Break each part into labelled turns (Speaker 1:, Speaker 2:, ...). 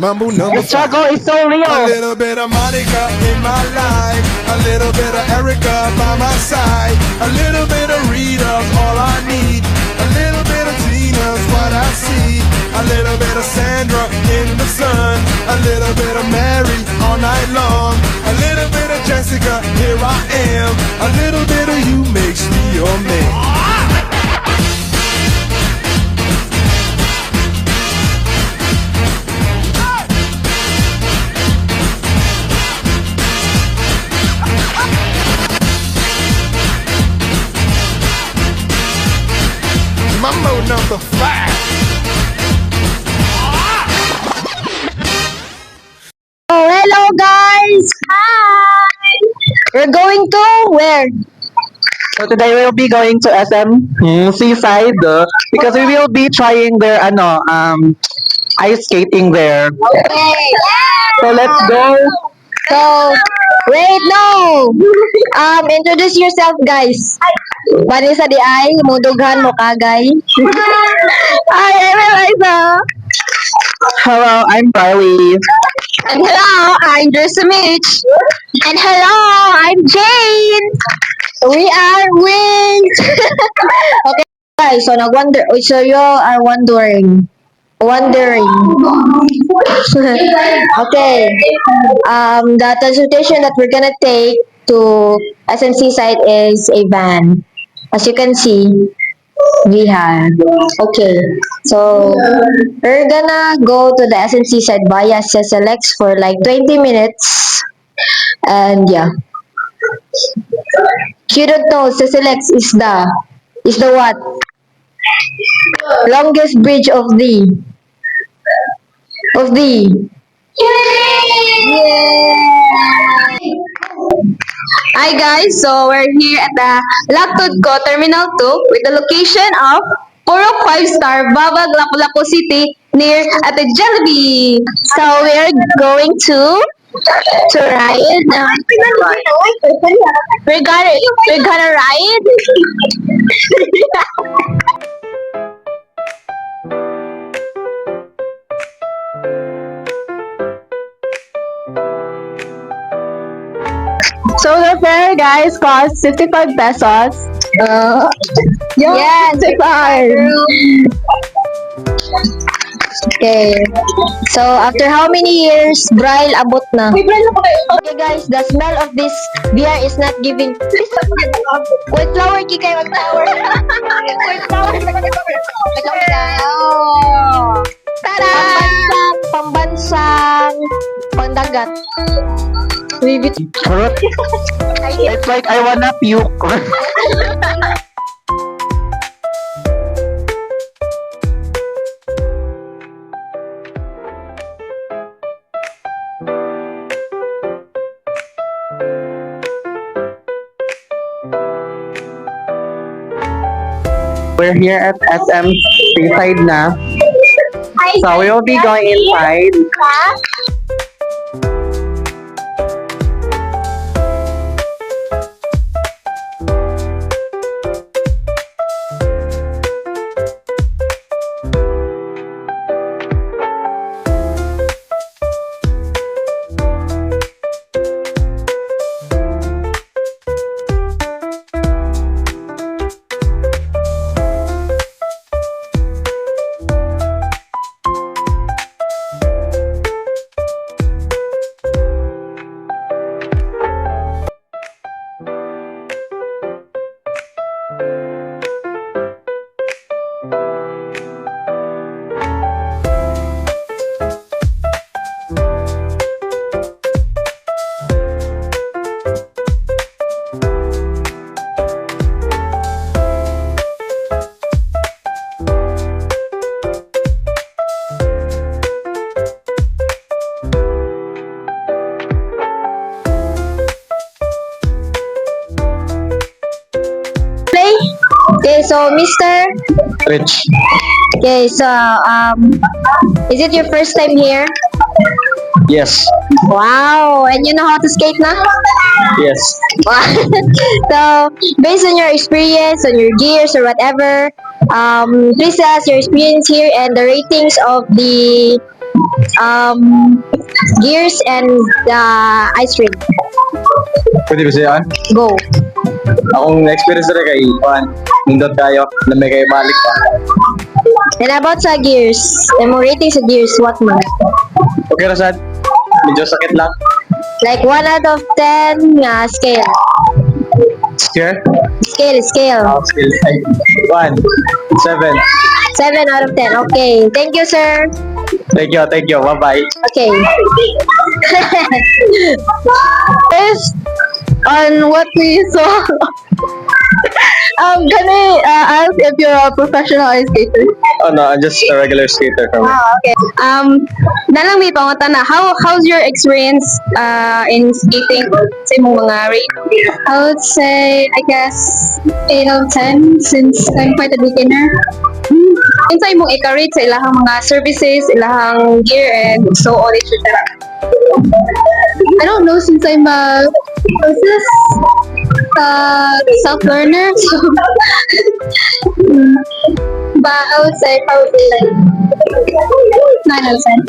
Speaker 1: Mambo number
Speaker 2: The struggle is so
Speaker 1: a
Speaker 2: real.
Speaker 1: little bit of Monica in my life, a little bit of Erica by my side, a little bit of Rita's all I need, a little bit of Tina's what I see, a little bit of Sandra in the sun, a little bit of Mary all night long, a little bit of Jessica, here I am, a little bit of you makes me your man. Mambo number 5.
Speaker 3: Oh, hello guys! Hi! We're going to where?
Speaker 2: So today we'll be going to SM Seaside because we will be trying their ice skating there.
Speaker 3: Okay.
Speaker 2: So let's go.
Speaker 3: So, wait, no! Introduce yourself, guys. Vanessa di ay, mudughan mo kagay. Hi, I'm Eliza.
Speaker 2: Hello, I'm Riley.
Speaker 3: And hello, I'm Mitch. And hello, I'm Jane. We are Wings. Okay, guys, so so you are wondering. Okay. The transportation that we're gonna take to SMC site is a van. As you can see, we have. Okay. So we're gonna go to the SMC site via CSLX for like 20 minutes. And yeah. If you don't know, CSLX is the what? Longest bridge of the Hi guys, so we're here at the Lactodco Terminal 2 with the location of Purok 5-star Babag Lapu-Lapu City near Ate Jollibee. So we are going to ride. We're gonna ride.
Speaker 2: So the fare, guys, costs 55 pesos.
Speaker 3: Yes,
Speaker 2: 55.
Speaker 3: Okay. So after how many years, Braille abot na? Okay guys, the smell of this beer is not giving. Wait, flower ki kayo mag-flower. Wait, flower. Oh. Tada! Pambansang pandagat.
Speaker 2: Charot. It's like I wanna puke. We're here at SM Seaside na. So we will be going inside.
Speaker 3: Okay, so Mr.
Speaker 2: Which?
Speaker 3: Okay, so is it your first time here?
Speaker 2: Yes.
Speaker 3: Wow, and you know how to skate na?
Speaker 2: Yes.
Speaker 3: So, based on your experience, on your gears or whatever, please tell us your experience here and the ratings of the gears and ice rink.
Speaker 4: Pwede ba siya?
Speaker 3: Go.
Speaker 4: Akong experience na kay Juan. Nindot tayo. Na may kayo balik pa.
Speaker 3: And about sa gears, mo rating sa gears, what man?
Speaker 4: Okay na sad. Medyo sakit lang.
Speaker 3: Like 1 out of 10 scale.
Speaker 4: Scare?
Speaker 3: Scale.
Speaker 4: Skill. 1. 7.
Speaker 3: 7 out of 10. Okay. Thank you, sir.
Speaker 4: Thank you. Bye-bye.
Speaker 3: Okay.
Speaker 2: Based on what we saw, can I ask if you're a professional ice skater?
Speaker 4: Oh no, I'm just a regular skater from
Speaker 3: Okay.
Speaker 2: Nalang may pangutan na, how's your experience in skating sa imong mga rate?
Speaker 5: I would say, I guess, 8 out of 10 since I'm quite a beginner.
Speaker 2: Kinsa imong i-rate sa ilahang mga services, ilahang gear, and so on, etc.
Speaker 5: I don't know since I'm a process self-learner. So, but I would say probably like 9 out of 10.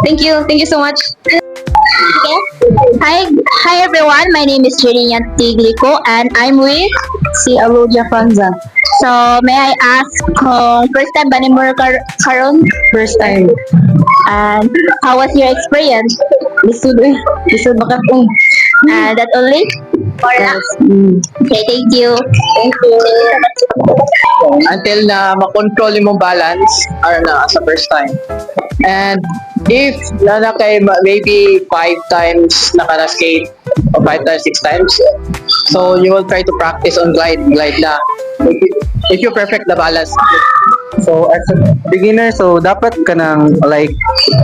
Speaker 2: Thank you so much.
Speaker 3: Hi everyone. My name is Jerian Tiglico and I'm with si Aroja Franza. So, may I ask kung first time ba ni mo karon?
Speaker 2: First time.
Speaker 3: And how was your experience?
Speaker 2: Lisod ba ka kung
Speaker 3: That only? Or not? Okay, thank you.
Speaker 6: Until na makontrol yung balance or na sa first time. And if na kay maybe 5 times skate or 5 times, 6 times, so you will try to practice on glide na. If you perfect the balance.
Speaker 2: So, as a beginner, so dapat ka nang like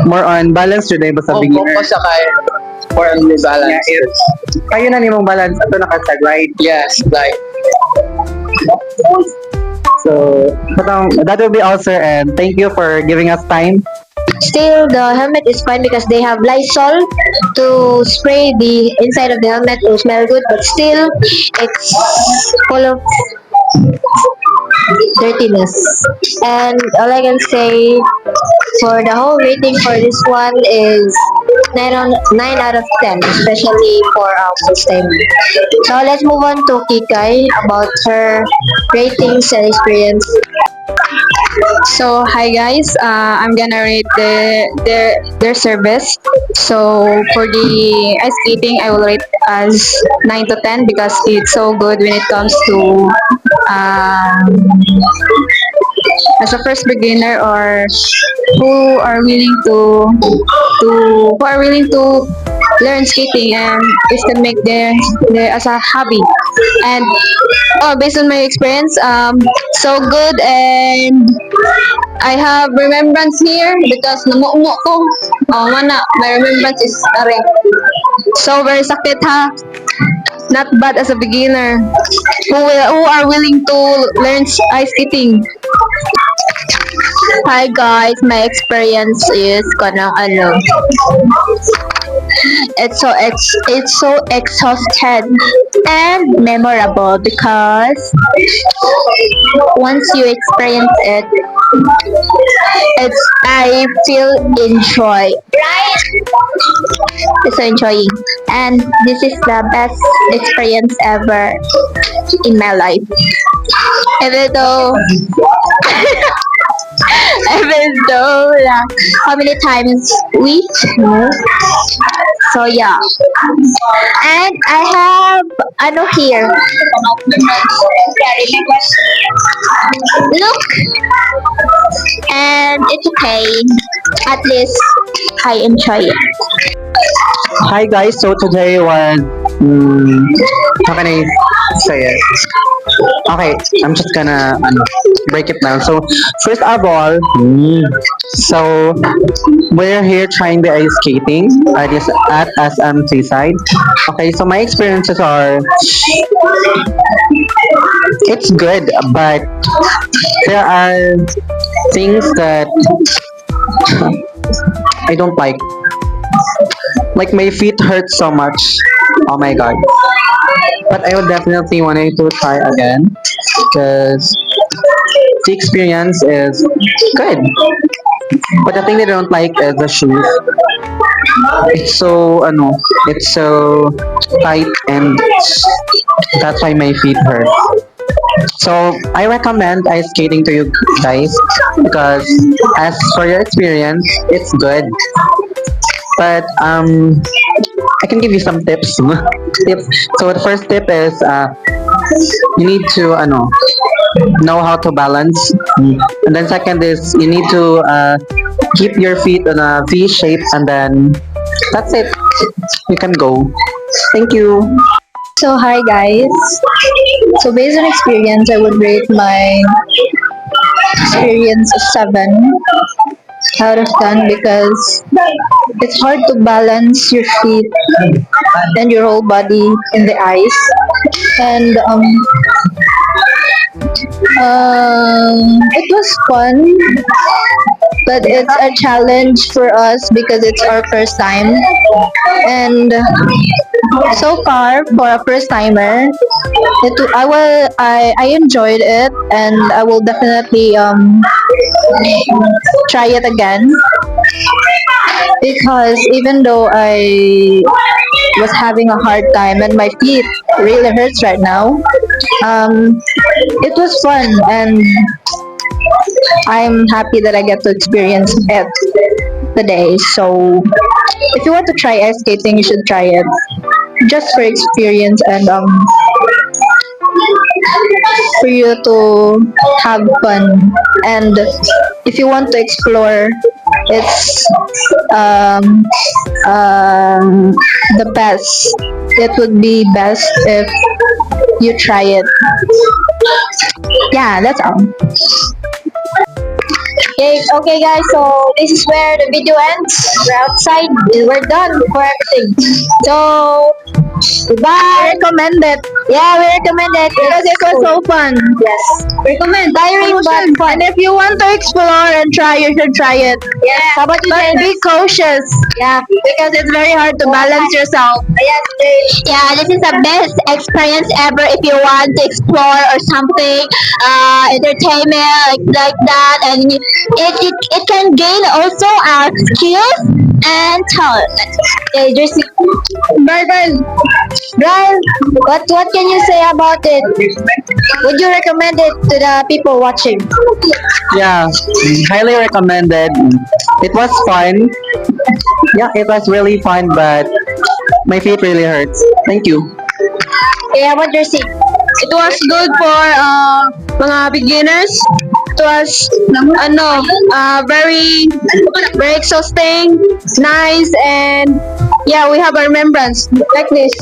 Speaker 2: more on balance today ba sa beginner?
Speaker 6: Focus sa kay for on the balance.
Speaker 2: Yeah, kayo na nimong balance ato naka glide.
Speaker 6: Yes, glide.
Speaker 2: So, that will be all, sir, and thank you for giving us time.
Speaker 3: Still, the helmet is fine because they have Lysol to spray the inside of the helmet to smell good, but still, it's full of dirtiness. And all I can say for the whole rating for this one is 9 out of 10, especially for our first time. So let's move on to Kikai about her ratings and experience.
Speaker 5: So, hi guys, I'm gonna rate their service. So, for the ice skating, I will rate as 9 to 10 because it's so good when it comes to as a first beginner or who are willing to learn skating and is to make their as a hobby. And based on my experience, so good, and I have remembrance here because namuungo ko. Mana, my remembrance is are. So very sakit ha. Not bad as a beginner who are willing to learn ice skating.
Speaker 3: Hi guys, my experience is it's so exhausted and memorable because once you experience it, I feel enjoy. So enjoying, and this is the best experience ever in my life. Even though how many times we so yeah, and I have here look, and it's okay, at least I enjoy it.
Speaker 2: Hi guys, so today was how can I say it? Okay, I'm just gonna break it down. So first of all, so we're here trying the ice skating at SMC side. Okay, so my experiences are it's good, but there are things that I don't like. Like my feet hurt so much. Oh my god. But I would definitely want to try again because the experience is good. But the thing that I don't like is the shoes. It's so, it's so tight and that's why my feet hurt. So I recommend ice skating to you guys because as for your experience, it's good. But I can give you some tips. Tips. So the first tip is you need to know how to balance, and then second is you need to keep your feet in a V shape, and then that's it. You can go. Thank you.
Speaker 5: So hi guys. So based on experience, I would rate my experience a 7 out of 10 because it's hard to balance your feet and your whole body in the ice, and it was fun, but it's a challenge for us because it's our first time, and so far for a first timer, I enjoyed it, and I will definitely try it again because even though I was having a hard time and my feet really hurts right now, it was fun, and I'm happy that I get to experience it today. So if you want to try ice skating, you should try it just for experience and for you to have fun. And if you want to explore, it's the best. It would be best if you try it. Yeah, that's all. Okay guys, so this is where the video ends. We're outside, we're done for everything. So, goodbye.
Speaker 3: Recommend it.
Speaker 5: Yeah, we recommend it because it was so fun.
Speaker 3: Yes.
Speaker 5: Recommend. Tiring but fun.
Speaker 3: And if you want to explore and try, you should try it.
Speaker 5: Yeah. How about you,
Speaker 3: But
Speaker 5: Jane?
Speaker 3: be cautious.
Speaker 5: Yeah.
Speaker 3: Because it's very hard to balance yourself.
Speaker 5: Yes, yeah, this is the best experience ever if you want to explore or something, entertainment like that, and it can gain also our skills and talent. Okay, just
Speaker 3: Brian,
Speaker 5: what can you say about it? Would you recommend it to the people watching?
Speaker 2: Yeah, highly recommended. It was fun. Yeah, it was really fun, but my feet really hurts. Thank you.
Speaker 5: Okay, how about your seat?
Speaker 3: it was good for mga beginners. It was very very exhausting, nice, and yeah, we have a remembrance like this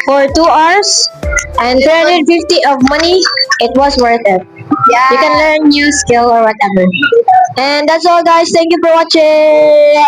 Speaker 5: For 2 hours and 350 of money, it was worth it.
Speaker 3: Yeah.
Speaker 5: You can learn new skill or whatever. And that's all guys. Thank you for watching.